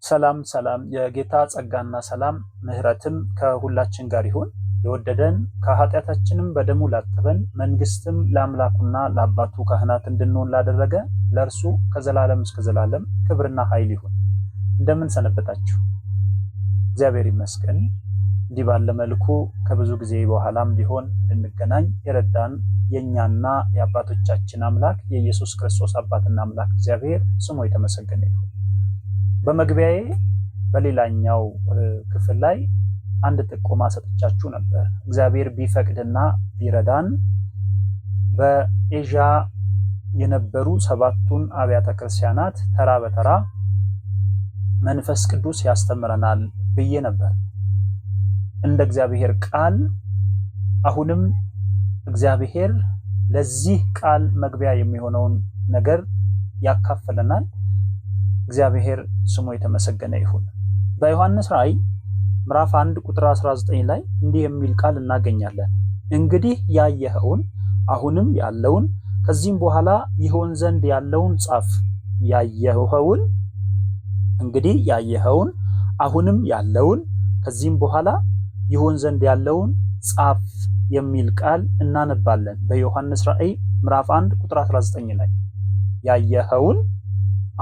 ሰላም ሰላም የጌታ ጸጋና ሰላም ምህረትም ከሁላችን ጋር ይሁን። የወደደን ከኃጢአታችንም በደሙ ላጠበን መንግስትም ለአምላኩና ለአባቱ ካህናት እንድንሆን ላደረገ ለእርሱ ከዘላለም እስከ ዘላለም ክብርና ኃይል ይሁን። እንደምን ሰነበታችሁ? እግዚአብሔር ይመስገን። እንዲህ ባለ መልኩ ከብዙ ጊዜ በኋላም ቢሆን እንድንገናኝ የረዳን የኛና የአባቶቻችን አምላክ የኢየሱስ ክርስቶስ አባትና አምላክ እግዚአብሔር ስሙ የተመሰገነ ይሁን። በመግቢያዬ በሌላኛው ክፍል ላይ አንድ ጥቆማ ሰጥቻችሁ ነበር። እግዚአብሔር ቢፈቅድና ቢረዳን በኤዥያ የነበሩ ሰባቱን አብያተ ክርስቲያናት ተራ በተራ መንፈስ ቅዱስ ያስተምረናል ብዬ ነበር። እንደ እግዚአብሔር ቃል አሁንም እግዚአብሔር ለዚህ ቃል መግቢያ የሚሆነውን ነገር ያካፍለናል። እግዚአብሔር ስሙ የተመሰገነ ይሁን። በዮሐንስ ራእይ ምዕራፍ 1 ቁጥር 19 ላይ እንዲህ የሚል ቃል እናገኛለን። እንግዲህ ያየኸውን አሁንም ያለውን ከዚህም በኋላ ይሆን ዘንድ ያለውን ጻፍ። ያየኸውን እንግዲህ ያየኸውን አሁንም ያለውን ከዚህም በኋላ ይሆን ዘንድ ያለውን ጻፍ የሚል ቃል እናነባለን። በዮሐንስ ራእይ ምዕራፍ 1 ቁጥር 19 ላይ ያየኸውን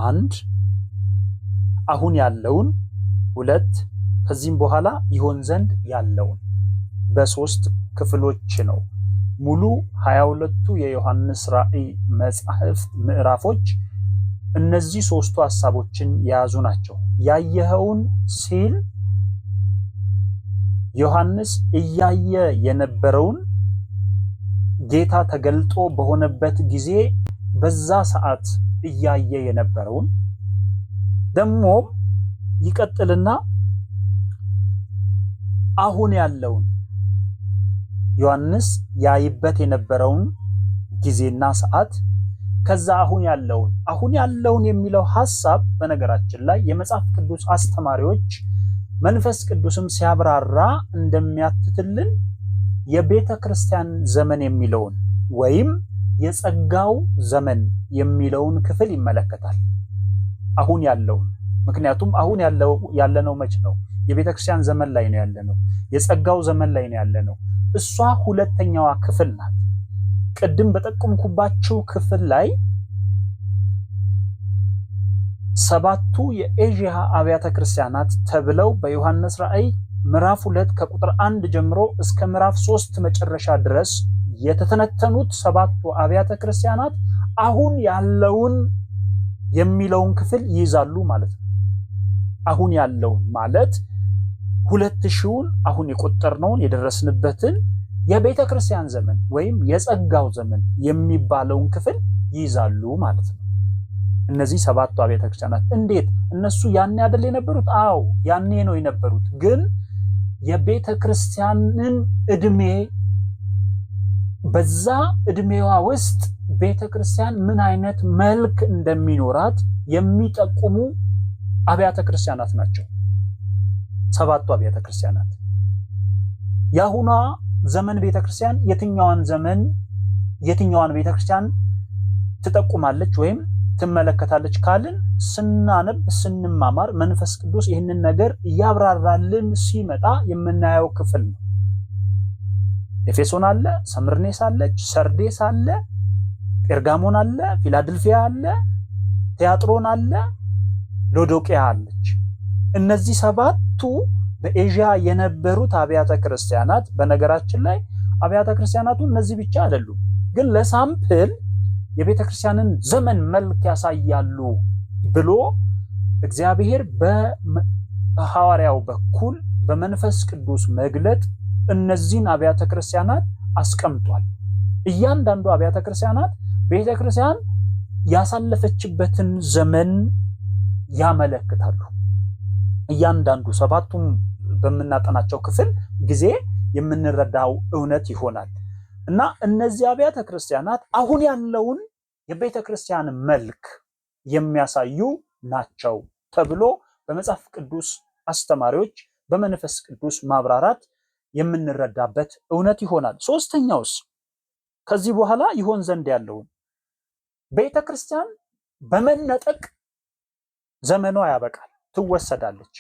1 አሁን ያለውን 2 ከዚህም በኋላ ይሆን ዘንድ ያለውን በሶስት ክፍሎች ነው። ሙሉ 22ቱ የዮሐንስ ራእይ መጽሐፍት ምዕራፎች እነዚህ ሶስቱ ሐሳቦችን የያዙ ናቸው። ያየኸውን ሲል ዮሐንስ እያየ የነበረውን ጌታ ተገልጦ በሆነበት ጊዜ በዛ ሰዓት እያየ የነበረውን ደግሞ ይቀጥልና አሁን ያለውን ዮሐንስ ያይበት የነበረውን ጊዜና ሰዓት ከዛ አሁን ያለውን የሚለው ሐሳብ በነገራችን ላይ የመጽሐፍ ቅዱስ አስተማሪዎች መንፈስ ቅዱስም ሲያብራራ እንደሚያትትልን የቤተ ክርስቲያን ዘመን የሚለውን ወይም የጸጋው ዘመን የሚለውን ክፍል ይመለከታል። አሁን ያለውን ምክንያቱም አሁን ያለነው መች ነው? የቤተ ክርስቲያን ዘመን ላይ ነው ያለነው። የጸጋው ዘመን ላይ ነው ያለነው። እሷ ሁለተኛዋ ክፍል ናት። ቅድም በጠቆምኩባችሁ ክፍል ላይ ሰባቱ የኤዥያ አብያተ ክርስቲያናት ተብለው በዮሐንስ ራእይ ምዕራፍ 2 ከቁጥር 1 ጀምሮ እስከ ምዕራፍ 3 መጨረሻ ድረስ የተተነተኑት ሰባቱ አብያተ ክርስቲያናት አሁን ያለውን የሚለውን ክፍል ይይዛሉ ማለት ነው። አሁን ያለውን ማለት 2000ውን አሁን የቆጠርነውን የደረስንበትን የቤተ ክርስቲያን ዘመን ወይም የጸጋው ዘመን የሚባለውን ክፍል ይይዛሉ ማለት ነው። እነዚህ ሰባቱ አብያተ ክርስቲያናት እንዴት? እነሱ ያኔ አይደል የነበሩት? አዎ ያኔ ነው የነበሩት። ግን የቤተ ክርስቲያንን እድሜ በዛ እድሜዋ ውስጥ ቤተ ክርስቲያን ምን አይነት መልክ እንደሚኖራት የሚጠቁሙ አብያተ ክርስቲያናት ናቸው ሰባቱ አብያተ ክርስቲያናት። የአሁኗ ዘመን ቤተ ክርስቲያን የትኛዋን ቤተ ክርስቲያን ትጠቁማለች ወይም ትመለከታለች ካልን ስናነብ ስንማማር መንፈስ ቅዱስ ይህንን ነገር እያብራራልን ሲመጣ የምናየው ክፍል ነው። ኤፌሶን አለ፣ ሰምርኔስ አለች፣ ሰርዴስ አለ፣ ጴርጋሞን አለ፣ ፊላድልፊያ አለ፣ ቲያጥሮን አለ፣ ሎዶቅያ አለች። እነዚህ ሰባቱ በኤዥያ የነበሩት አብያተ ክርስቲያናት በነገራችን ላይ አብያተ ክርስቲያናቱ እነዚህ ብቻ አይደሉም፣ ግን ለሳምፕል የቤተ ክርስቲያንን ዘመን መልክ ያሳያሉ ብሎ እግዚአብሔር በሐዋርያው በኩል በመንፈስ ቅዱስ መግለጥ እነዚህን አብያተ ክርስቲያናት አስቀምጧል። እያንዳንዱ አብያተ ክርስቲያናት ቤተ ክርስቲያን ያሳለፈችበትን ዘመን ያመለክታሉ። እያንዳንዱ ሰባቱም በምናጠናቸው ክፍል ጊዜ የምንረዳው እውነት ይሆናል እና እነዚህ አብያተ ክርስቲያናት አሁን ያለውን የቤተ ክርስቲያን መልክ የሚያሳዩ ናቸው ተብሎ በመጽሐፍ ቅዱስ አስተማሪዎች በመንፈስ ቅዱስ ማብራራት የምንረዳበት እውነት ይሆናል። ሶስተኛውስ ከዚህ በኋላ ይሆን ዘንድ ያለውን ቤተ ክርስቲያን በመነጠቅ ዘመኗ ያበቃል። ትወሰዳለች።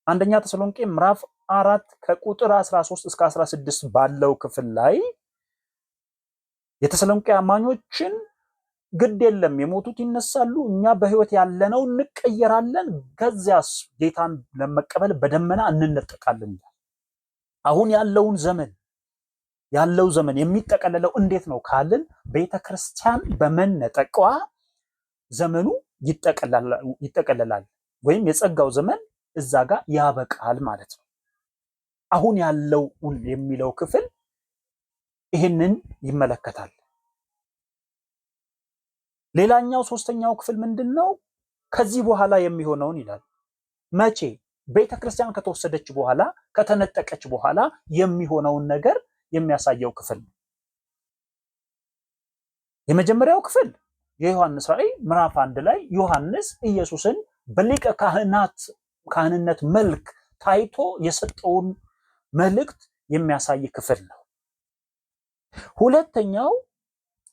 አንደኛ ተሰሎንቄ ምዕራፍ 4 ከቁጥር 13 እስከ 16 ባለው ክፍል ላይ የተሰሎንቄ አማኞችን ግድ የለም የሞቱት ይነሳሉ፣ እኛ በህይወት ያለነው እንቀየራለን፣ ከዚያስ ጌታን ለመቀበል በደመና እንነጠቃለን ይላል። አሁን ያለው ዘመን የሚጠቀለለው እንዴት ነው ካልን ቤተክርስቲያን በመነጠቋ ዘመኑ ይጠቀለላል ወይም የጸጋው ዘመን እዛ ጋር ያበቃል ማለት ነው። አሁን ያለው የሚለው ክፍል ይህንን ይመለከታል። ሌላኛው ሶስተኛው ክፍል ምንድነው? ከዚህ በኋላ የሚሆነውን ይላል። መቼ? ቤተክርስቲያን ከተወሰደች በኋላ ከተነጠቀች በኋላ የሚሆነውን ነገር የሚያሳየው ክፍል ነው። የመጀመሪያው ክፍል የዮሐንስ ራእይ ምዕራፍ 1 ላይ ዮሐንስ ኢየሱስን በሊቀ ካህንነት መልክ ታይቶ የሰጠውን መልእክት የሚያሳይ ክፍል ነው።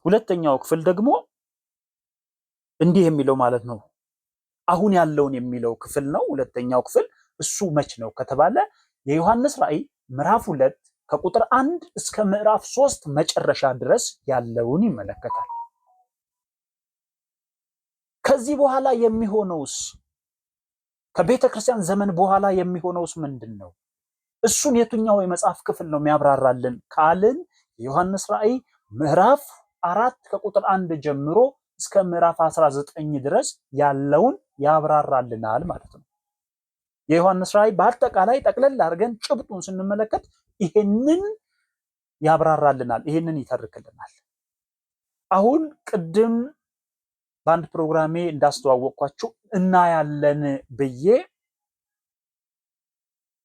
ሁለተኛው ክፍል ደግሞ እንዲህ የሚለው ማለት ነው። አሁን ያለውን የሚለው ክፍል ነው። ሁለተኛው ክፍል እሱ መች ነው ከተባለ የዮሐንስ ራእይ ምዕራፍ 2 ከቁጥር 1 እስከ ምዕራፍ 3 መጨረሻ ድረስ ያለውን ይመለከታል። ከዚህ በኋላ የሚሆነውስ ከቤተ ክርስቲያን ዘመን በኋላ የሚሆነውስ ምንድነው? እሱን የትኛው የመጽሐፍ ክፍል ነው የሚያብራራልን ካልን የዮሐንስ ራእይ ምዕራፍ 4 ከቁጥር 1 ጀምሮ እስከ ምዕራፍ 19 ድረስ ያለውን ያብራራልናል ማለት ነው። የዮሐንስ ራእይ በአጠቃላይ ጠቅለል አድርገን ጭብጡን ስንመለከት ይሄንን ያብራራልናል፣ ይሄንን ይተርክልናል። አሁን ቅድም በአንድ ፕሮግራሜ እንዳስተዋወቅኳችሁ እናያለን ብዬ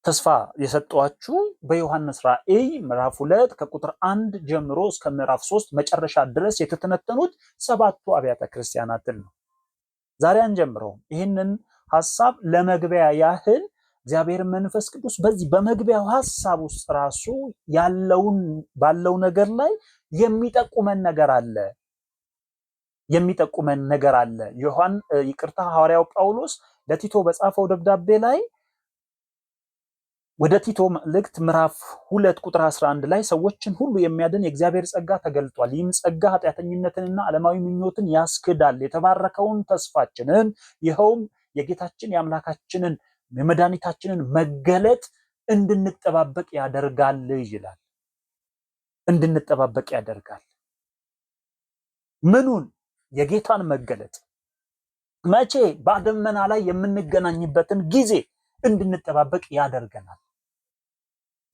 ተስፋ የሰጧችሁ በዮሐንስ ራእይ ምዕራፍ 2 ከቁጥር 1 ጀምሮ እስከ ምዕራፍ 3 መጨረሻ ድረስ የተተነተኑት 7ቱ አብያተ ክርስቲያናትን ነው። ዛሬ አንጀምረው። ይህንን ሐሳብ ለመግቢያ ያህል እግዚአብሔር መንፈስ ቅዱስ በዚህ በመግቢያው ሐሳብ ውስጥ ራሱ ባለው ነገር ላይ የሚጠቁመን ነገር አለ። ሐዋርያው ጳውሎስ ለቲቶ በጻፈው ደብዳቤ ላይ ወደ ቲቶ መልእክት ምዕራፍ 2 ቁጥር 11 ላይ ሰዎችን ሁሉ የሚያድን የእግዚአብሔር ጸጋ ተገልጧል። ይህም ጸጋ ኃጢአተኝነትንና ዓለማዊ ምኞትን ያስክዳል፣ የተባረከውን ተስፋችንን ይኸውም የጌታችን የአምላካችንን የመድኃኒታችንን መገለጥ እንድንጠባበቅ ያደርጋል ይላል። እንድንጠባበቅ ያደርጋል። ምኑን? የጌታን መገለጥ። መቼ? በደመና ላይ የምንገናኝበትን ጊዜ እንድንጠባበቅ ያደርገናል።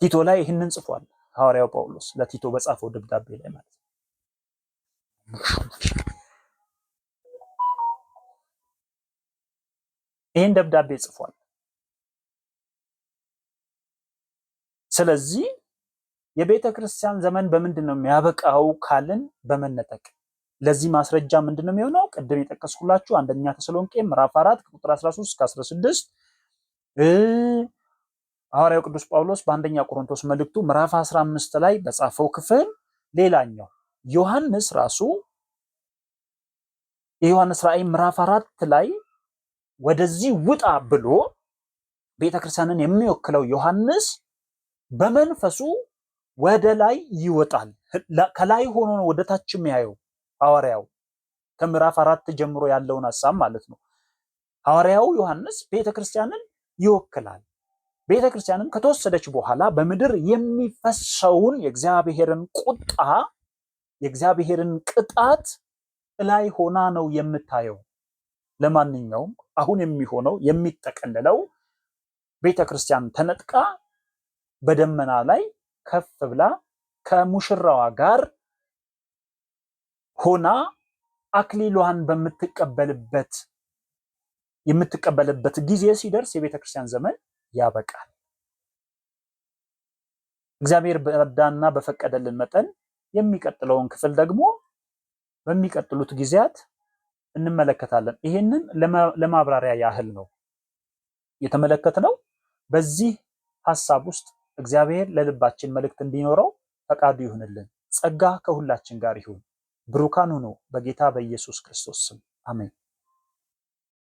ቲቶ ላይ ይህንን ጽፏል ሐዋርያው ጳውሎስ ለቲቶ በጻፈው ደብዳቤ ላይ ማለት ነው። ይህን ደብዳቤ ጽፏል። ስለዚህ የቤተ ክርስቲያን ዘመን በምንድን ነው የሚያበቃው ካልን በመነጠቅ። ለዚህ ማስረጃ ምንድነው የሚሆነው? ቅድም የጠቀስኩላችሁ አንደኛ ተሰሎንቄ ምዕራፍ 4 ቁጥር 13 እስከ 16 ሐዋርያው ቅዱስ ጳውሎስ በአንደኛ ቆሮንቶስ መልእክቱ ምዕራፍ 15 ላይ በጻፈው ክፍል፣ ሌላኛው ዮሐንስ ራሱ የዮሐንስ ራእይ ምዕራፍ 4 ላይ ወደዚህ ውጣ ብሎ ቤተክርስቲያንን የሚወክለው ዮሐንስ በመንፈሱ ወደ ላይ ይወጣል። ከላይ ሆኖ ነው ወደ ታች የሚያየው ሐዋርያው ከምዕራፍ 4 ጀምሮ ያለውን ሐሳብ ማለት ነው። ሐዋርያው ዮሐንስ ቤተክርስቲያንን ይወክላል። ቤተክርስቲያንም ከተወሰደች በኋላ በምድር የሚፈሰውን የእግዚአብሔርን ቁጣ የእግዚአብሔርን ቅጣት ላይ ሆና ነው የምታየው። ለማንኛውም አሁን የሚሆነው የሚጠቀለለው ቤተክርስቲያን ተነጥቃ በደመና ላይ ከፍ ብላ ከሙሽራዋ ጋር ሆና አክሊሏን የምትቀበልበት ጊዜ ሲደርስ የቤተክርስቲያን ዘመን ያበቃል። እግዚአብሔር በረዳና በፈቀደልን መጠን የሚቀጥለውን ክፍል ደግሞ በሚቀጥሉት ጊዜያት እንመለከታለን። ይሄንን ለማብራሪያ ያህል ነው የተመለከትነው። በዚህ ሐሳብ ውስጥ እግዚአብሔር ለልባችን መልእክት እንዲኖረው ፈቃዱ ይሁንልን። ጸጋ ከሁላችን ጋር ይሁን። ብሩካን ሁኑ በጌታ በኢየሱስ ክርስቶስ ስም አሜን።